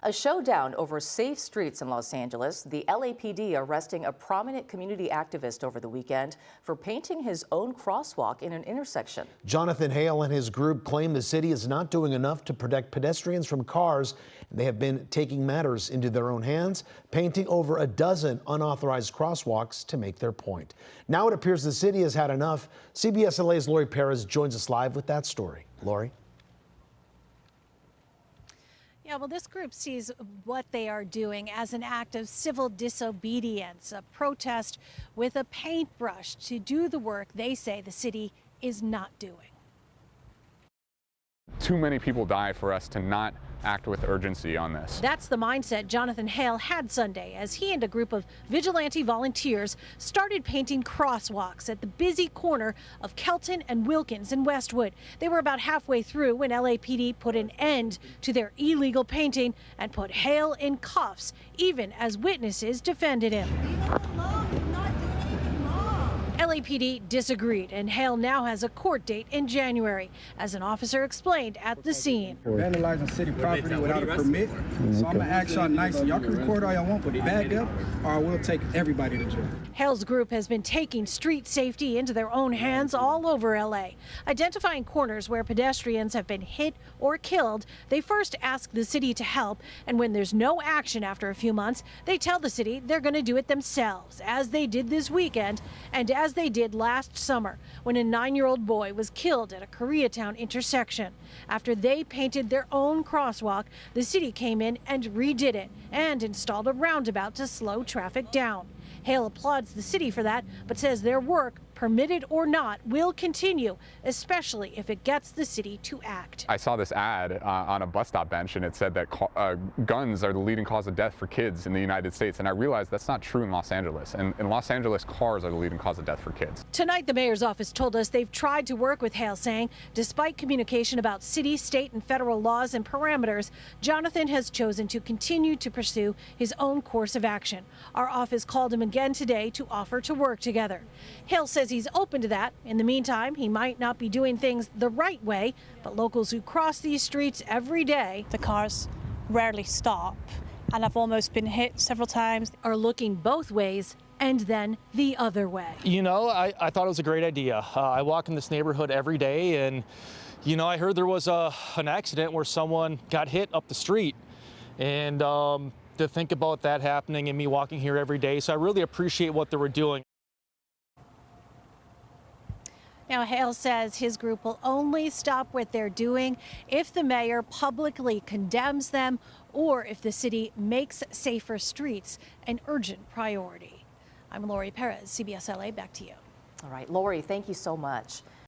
A showdown over safe streets in Los Angeles. The LAPD arresting a prominent community activist over the weekend for painting his own crosswalk in an intersection. Jonathan Hale and his group claim the city is not doing enough to protect pedestrians from cars. They have been taking matters into their own hands, painting over a dozen unauthorized crosswalks to make their point. Now it appears the city has had enough. CBS LA's Laurie Perez joins us live with that story. Laurie? Yeah, well, this group sees what they are doing as an act of civil disobedience, a protest with a paintbrush to do the work they say the city is not doing. Too many people die for us to not act with urgency on this. That's the mindset Jonathan Hale had Sunday as he and a group of vigilante volunteers started painting crosswalks at the busy corner of Kelton and Wilkins in Westwood. They were about halfway through when LAPD put an end to their illegal painting and put Hale in cuffs, even as witnesses defended him. LAPD disagreed, and Hale now has a court date in January, as an officer explained at the scene. Vandalizing city property without a permit, so I'm gonna ask y'all nice. Y'all can record all y'all want, but back up, or I will take everybody to jail. Hale's group has been taking street safety into their own hands all over LA. Identifying corners where pedestrians have been hit or killed, they first ask the city to help, and when there's no action after a few months, they tell the city they're going to do it themselves, as they did this weekend, and as they did last summer when a 9-year-old boy was killed at a Koreatown intersection. After they painted their own crosswalk, the city came in and redid it and installed a roundabout to slow traffic down. Hale applauds the city for that, but says their work, permitted or not, will continue, especially if it gets the city to act. I saw this ad on a bus stop bench, and it said that guns are the leading cause of death for kids in the United States, and I realized that's not true in Los Angeles. And in Los Angeles, cars are the leading cause of death for kids. Tonight, the mayor's office told us they've tried to work with Hale, saying despite communication about city, state, and federal laws and parameters, Jonathan has chosen to continue to pursue his own course of action. Our office called him again today to offer to work together. Hale says he's open to that. In the meantime, he might not be doing things the right way, but locals who cross these streets every day, the cars rarely stop, and I've almost been hit several times, are looking both ways and then the other way. You know, I thought it was a great idea. I walk in this neighborhood every day, and you know, I heard there was an accident where someone got hit up the street, and to think about that happening and me walking here every day, so I really appreciate what they were doing. Now, Hale says his group will only stop what they're doing if the mayor publicly condemns them or if the city makes safer streets an urgent priority. I'm Laurie Perez, CBS LA. Back to you. All right, Laurie, thank you so much.